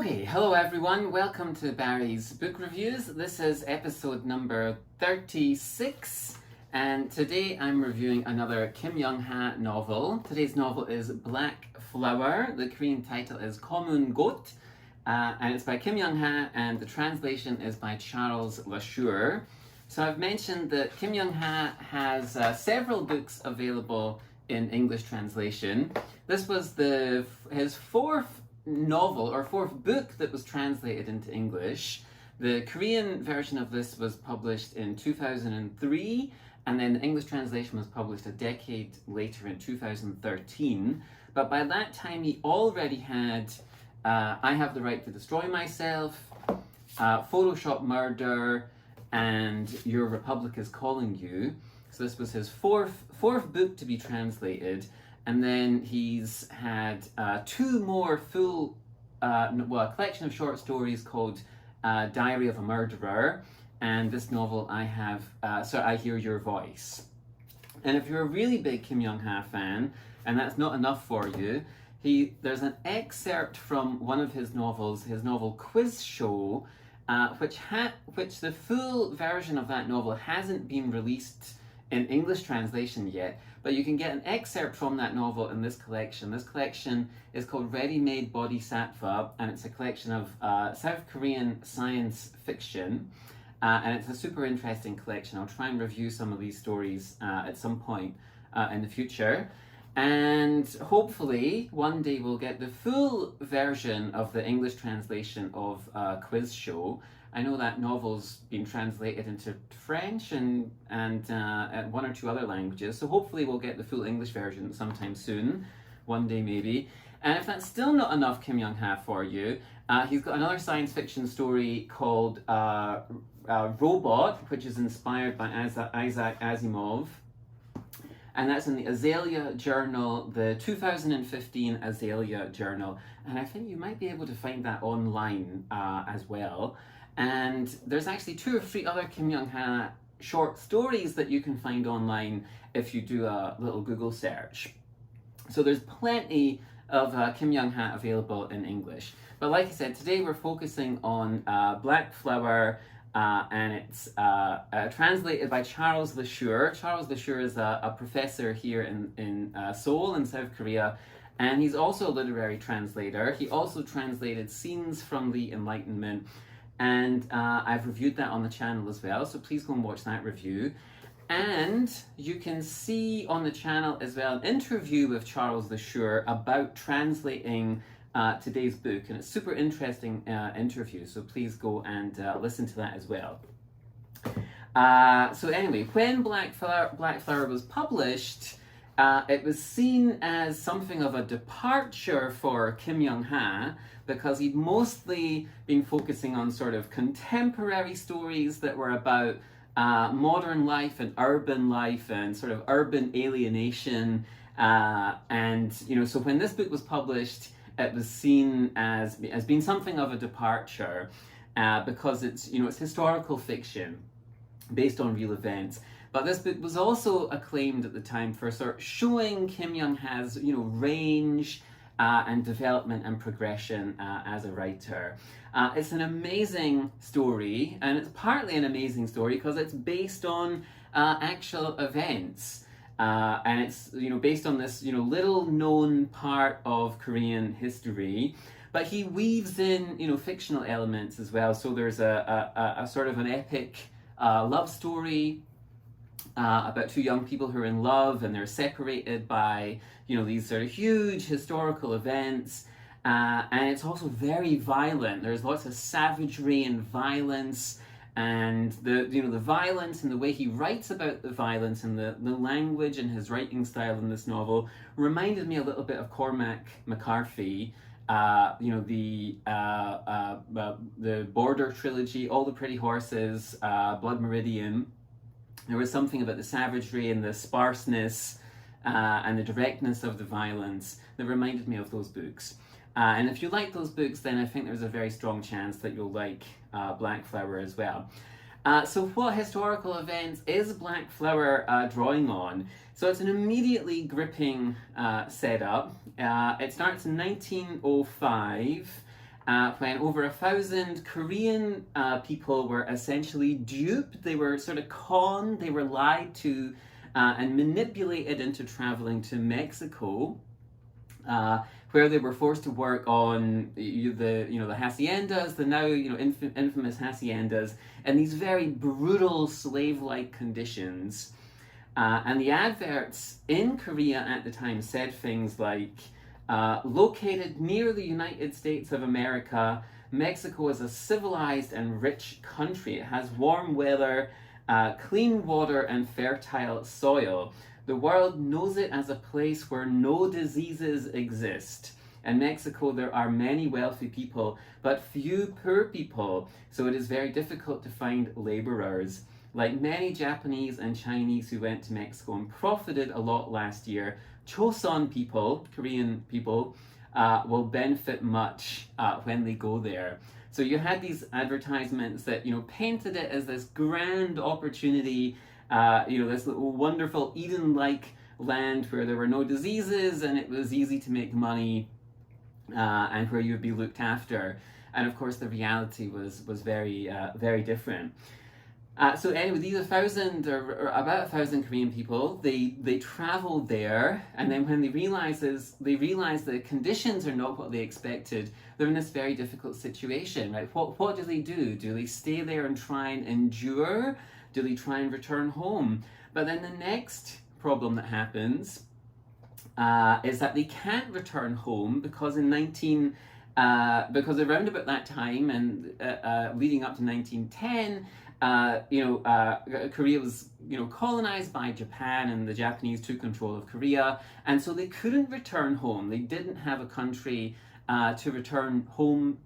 Okay, hello everyone, welcome to Barry's Book Reviews. This is episode number 36, and today I'm reviewing another Kim Young-ha novel. Today's novel is Blackflower. The Korean title is Komun Got, and it's by Kim Young-ha, and the translation is by Charles Lashur. So I've mentioned that Kim Young-ha has several books available in English translation. This was his fourth novel or fourth book that was translated into English. The Korean version of this was published in 2003, and then the English translation was published a decade later in 2013. But by that time he already had I Have the Right to Destroy Myself, Photoshop Murder, and Your Republic is Calling You. So this was his fourth book to be translated. And then he's had two more full, a collection of short stories called Diary of a Murderer, and this novel I have, So I Hear Your Voice. And if you're a really big Kim Young-ha fan, and that's not enough for you, there's an excerpt from one of his novels, his novel Quiz Show, which the full version of that novel hasn't been released in English translation yet, but you can get an excerpt from that novel in this collection. This collection is called Ready-Made Bodhisattva, and it's a collection of South Korean science fiction, and it's a super interesting collection. I'll try and review some of these stories at some point in the future, and hopefully one day we'll get the full version of the English translation of Quiz Show. I know that novel's been translated into French and one or two other languages, so hopefully we'll get the full English version sometime soon, one day maybe. And if that's still not enough Kim Young-ha for you, he's got another science fiction story called Robot, which is inspired by Isaac Asimov, and that's in the Azalea Journal, the 2015 Azalea Journal, and I think you might be able to find that online as well. And there's actually 2 or 3 other Kim Young-ha short stories that you can find online if you do a little Google search. So there's plenty of Kim Young-ha available in English. But like I said, today we're focusing on Blackflower, and it's translated by Charles Lashur. Charles Lashur is a professor here in Seoul in South Korea, and he's also a literary translator. He also translated Scenes from the Enlightenment, and I've reviewed that on the channel as well, so please go and watch that review. And you can see on the channel as well an interview with Charles Lashur about translating today's book, and it's a super interesting interview, so please go and listen to that as well. So anyway, when Blackflower was published, it was seen as something of a departure for Kim Young-ha, because he'd mostly been focusing on sort of contemporary stories that were about modern life and urban life and sort of urban alienation. And, so when this book was published, it was seen as being something of a departure because it's historical fiction based on real events. But this book was also acclaimed at the time for sort of showing Kim Young-ha's range and development and progression as a writer. It's an amazing story, and it's partly an amazing story because it's based on actual events. And it's based on this little known part of Korean history, but he weaves in fictional elements as well. So there's a sort of an epic love story about 2 young people who are in love, and they're separated by these sort of huge historical events, and it's also very violent. There's lots of savagery and violence. And the violence and the way he writes about the violence and the language and his writing style in this novel reminded me a little bit of Cormac McCarthy, the Border trilogy, All the Pretty Horses, Blood Meridian. There was something about the savagery and the sparseness and the directness of the violence that reminded me of those books. And if you like those books, then I think there's a very strong chance that you'll like Blackflower as well. So what historical events is Blackflower drawing on? So it's an immediately gripping setup. It starts in 1905, when over 1,000 Korean people were essentially duped. They were sort of conned, they were lied to and manipulated into traveling to Mexico, where they were forced to work on the haciendas, the now infamous haciendas, and these very brutal slave-like conditions. And the adverts in Korea at the time said things like, located near the United States of America, Mexico is a civilized and rich country. It has warm weather, clean water, and fertile soil. The world knows it as a place where no diseases exist. In Mexico, there are many wealthy people, but few poor people, so it is very difficult to find laborers. Like many Japanese and Chinese who went to Mexico and profited a lot last year, Choson people, Korean people, will benefit much when they go there. So you had these advertisements that painted it as this grand opportunity, this little wonderful Eden-like land where there were no diseases and it was easy to make money, and where you would be looked after. And of course, the reality was very very different. So anyway, these 1,000 or about 1,000 Korean people, they traveled there, and then when they realize the conditions are not what they expected, they're in this very difficult situation, right? What do they do? Do they stay there and try and endure? Do they try and return home? But then the next problem that happens is that they can't return home because because around about that time and leading up to 1910. Korea was, colonized by Japan, and the Japanese took control of Korea, and so they couldn't return home. They didn't have a country to return home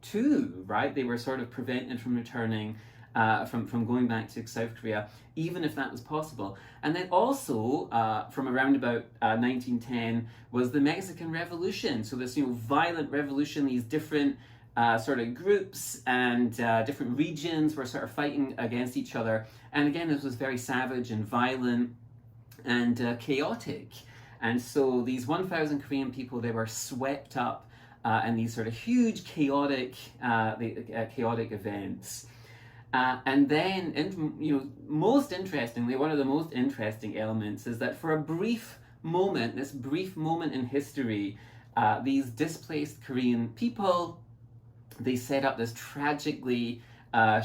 to, right? They were sort of prevented from returning, from going back to South Korea, even if that was possible. And then also, from around about 1910, was the Mexican Revolution. So this, violent revolution, these different sort of groups and different regions were sort of fighting against each other. And again, this was very savage and violent and chaotic. And so these 1,000 Korean people, they were swept up in these sort of huge chaotic events. And then, most interestingly, one of the most interesting elements is that for a brief moment, this brief moment in history, these displaced Korean people, they set up this tragically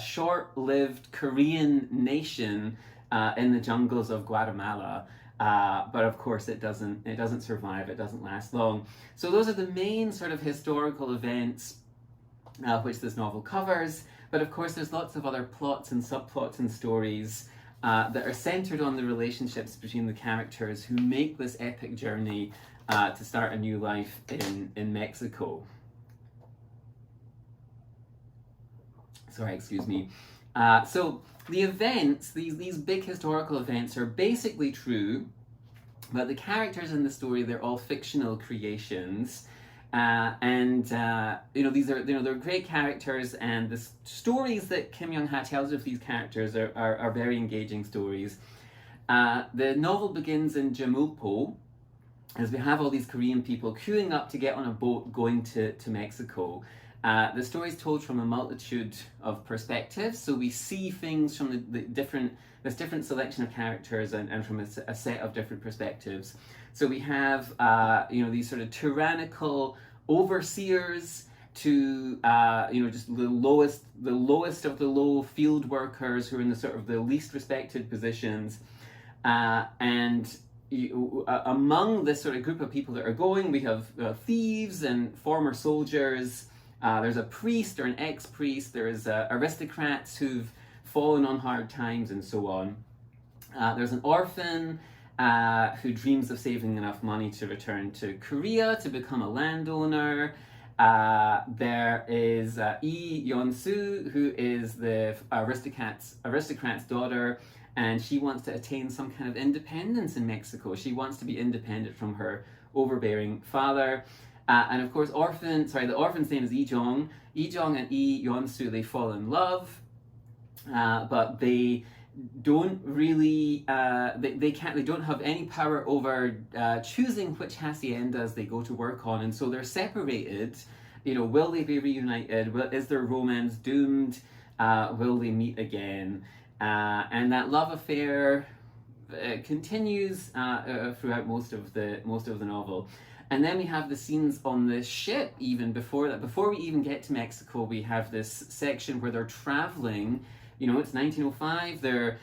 short-lived Korean nation in the jungles of Guatemala. But of course it doesn't survive, it doesn't last long. So those are the main sort of historical events which this novel covers. But of course there's lots of other plots and subplots and stories that are centered on the relationships between the characters who make this epic journey to start a new life in Mexico. Sorry, excuse me. So the events, these big historical events, are basically true, but the characters in the story, they're all fictional creations. These are, they're great characters, and the stories that Kim Young-ha tells of these characters are very engaging stories. The novel begins in Jamulpo, as we have all these Korean people queuing up to get on a boat going to Mexico. The story is told from a multitude of perspectives, so we see things from this different selection of characters and from a set of different perspectives. So we have these sort of tyrannical overseers to just the lowest of the low field workers who are in the sort of the least respected positions, among this sort of group of people that are going, we have thieves and former soldiers. There's a priest or an ex-priest, there's aristocrats who've fallen on hard times, and so on. There's an orphan who dreams of saving enough money to return to Korea to become a landowner. There is Lee Yeon-soo, who is the aristocrat's daughter, and she wants to attain some kind of independence in Mexico. She wants to be independent from her overbearing father. And of course, the orphan's name is Lee-jong. Lee-jong and Lee Yeon-soo, they fall in love, but they don't really, they don't have any power over choosing which haciendas they go to work on, and so they're separated will they be reunited? Is their romance doomed? Will they meet again? And that love affair continues throughout most of the novel. And then we have the scenes on the ship. Even before that, before we even get to Mexico, we have this section where they're traveling. It's 1905. They're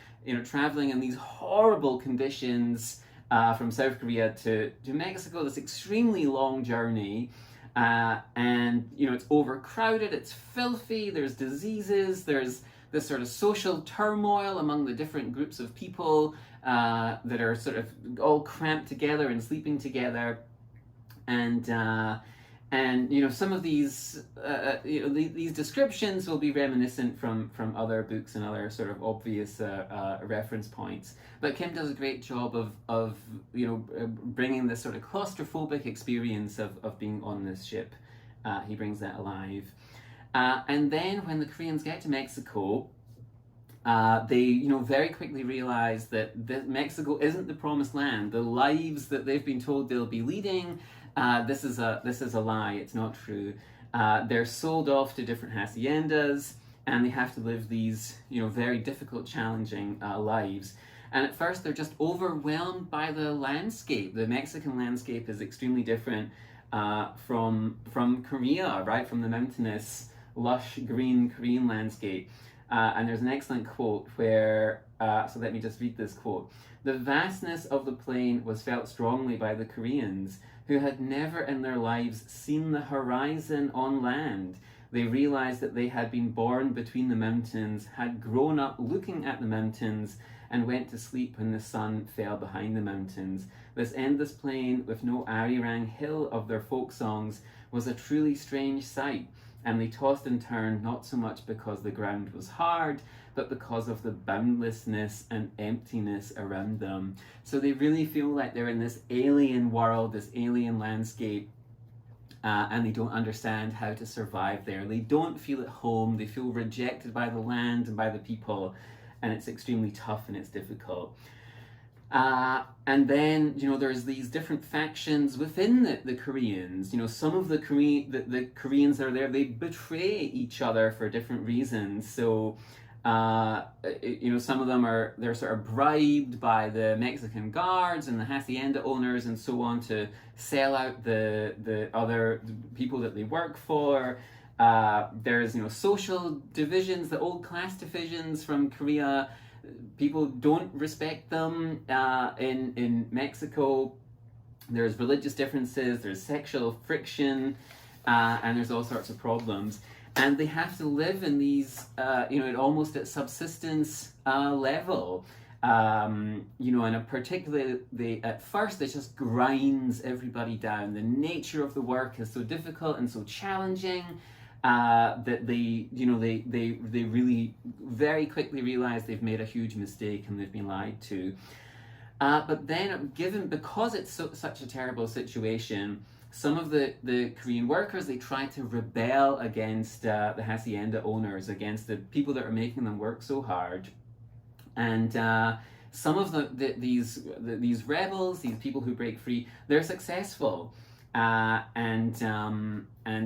traveling in these horrible conditions from South Korea to Mexico. This extremely long journey, and it's overcrowded. It's filthy. There's diseases. There's this sort of social turmoil among the different groups of people that are sort of all cramped together and sleeping together. And some of these these descriptions will be reminiscent from other books and other sort of obvious reference points. But Kim does a great job of bringing this sort of claustrophobic experience of being on this ship. He brings that alive. And then when the Koreans get to Mexico, they very quickly realize that Mexico isn't the promised land. The lives that they've been told they'll be leading, this is a lie. It's not true. They're sold off to different haciendas, and they have to live these very difficult, challenging lives. And at first they're just overwhelmed by the landscape. The Mexican landscape is extremely different from Korea, right? From the mountainous, lush green Korean landscape. And there's an excellent quote where, so let me just read this quote. "The vastness of the plain was felt strongly by the Koreans, who had never in their lives seen the horizon on land. They realized that they had been born between the mountains, had grown up looking at the mountains, and went to sleep when the sun fell behind the mountains. This endless plain, with no Arirang hill of their folk songs, was a truly strange sight. And they tossed and turned, not so much because the ground was hard, but because of the boundlessness and emptiness around them." So they really feel like they're in this alien world, this alien landscape, and they don't understand how to survive there. They don't feel at home. They feel rejected by the land and by the people, and it's extremely tough and it's difficult. And then, there's these different factions within the Koreans. Some of the Koreans that are there, they betray each other for different reasons. So, some of them they're sort of bribed by the Mexican guards and the hacienda owners and so on to sell out the other people that they work for. There's, social divisions, the old class divisions from Korea. People don't respect them in Mexico. There's religious differences, there's sexual friction, and there's all sorts of problems. And they have to live in these, almost at subsistence level. And particularly, at first, it just grinds everybody down. The nature of the work is so difficult and so challenging. That they really very quickly realize they've made a huge mistake and they've been lied to. But then, because it's such a terrible situation, some of the Korean workers, they try to rebel against the hacienda owners, against the people that are making them work so hard. And some of these rebels, these people who break free, they're successful. And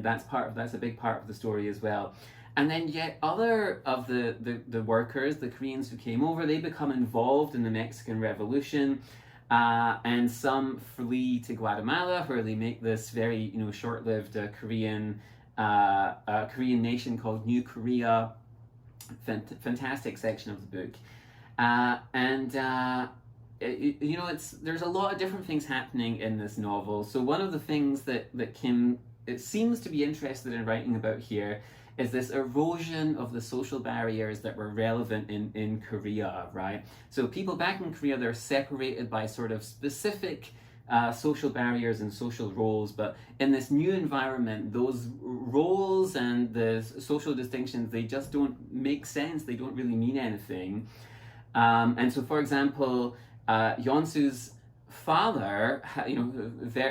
that's a big part of the story as well. And then yet other of the workers, the Koreans who came over, they become involved in the Mexican Revolution, and some flee to Guatemala, where they make this very short-lived Korean nation called New Korea. Fantastic section of the book, there's a lot of different things happening in this novel. So one of the things that Kim seems to be interested in writing about here is this erosion of the social barriers that were relevant in Korea, right? So people back in Korea, they're separated by sort of specific social barriers and social roles, but in this new environment, those roles and the social distinctions, they just don't make sense. They don't really mean anything. And so, for example, Yeonsu's father,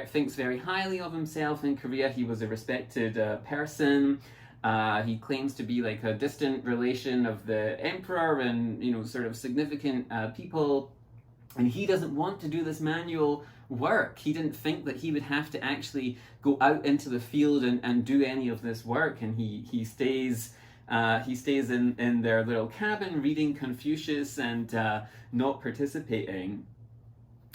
thinks very highly of himself in Korea. He was a respected person. He claims to be like a distant relation of the emperor and, sort of significant people. And he doesn't want to do this manual work. He didn't think that he would have to actually go out into the field and do any of this work, and he stays in their little cabin reading Confucius and not participating.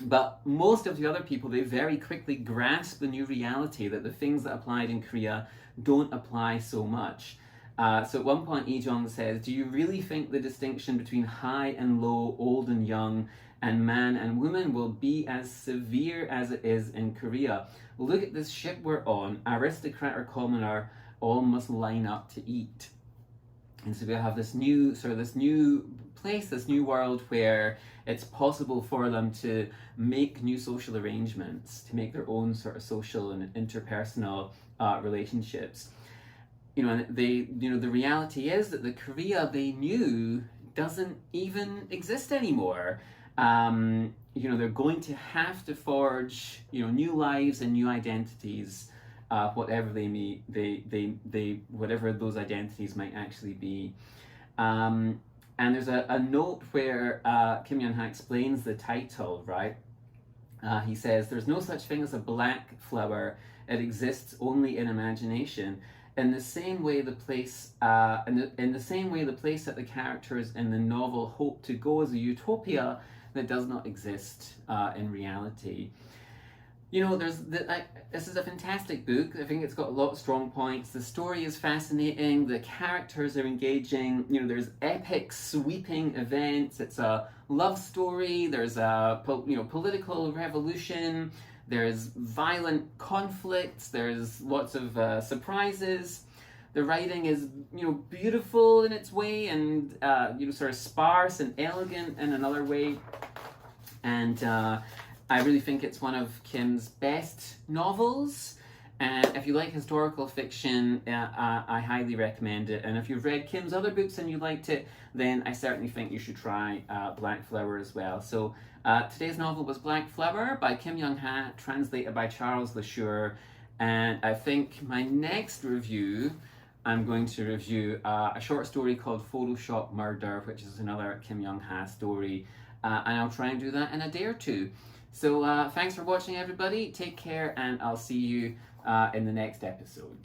But most of the other people, they very quickly grasp the new reality that the things that applied in Korea don't apply so much. So at one point, Ijong says, "Do you really think the distinction between high and low, old and young, and man and woman will be as severe as it is in Korea? Look at this ship we're on. Aristocrat or commoner, all must line up to eat." And so we have this new place, this new world where it's possible for them to make new social arrangements, to make their own sort of social and interpersonal relationships. And the reality is that the Korea they knew doesn't even exist anymore. They're going to have to forge, new lives and new identities, whatever whatever those identities might actually be. And there's a note where Kim Young-ha explains the title, right? He says, "There's no such thing as a black flower. It exists only in imagination. In the same way, the place that the characters in the novel hope to go is a utopia that does not exist in reality." This is a fantastic book. I think it's got a lot of strong points. The story is fascinating. The characters are engaging. There's epic, sweeping events. It's a love story. There's a political revolution. There's violent conflicts. There's lots of surprises. The writing is beautiful in its way, and sort of sparse and elegant in another way. And I really think it's one of Kim's best novels. And if you like historical fiction, I highly recommend it. And if you've read Kim's other books and you liked it, then I certainly think you should try Blackflower as well. So today's novel was Blackflower by Kim Young-ha, translated by Charles LeSure. And I think my next review, I'm going to review a short story called Photoshop Murder, which is another Kim Young-ha story. And I'll try and do that in a day or two. So thanks for watching, everybody. Take care, and I'll see you in the next episode.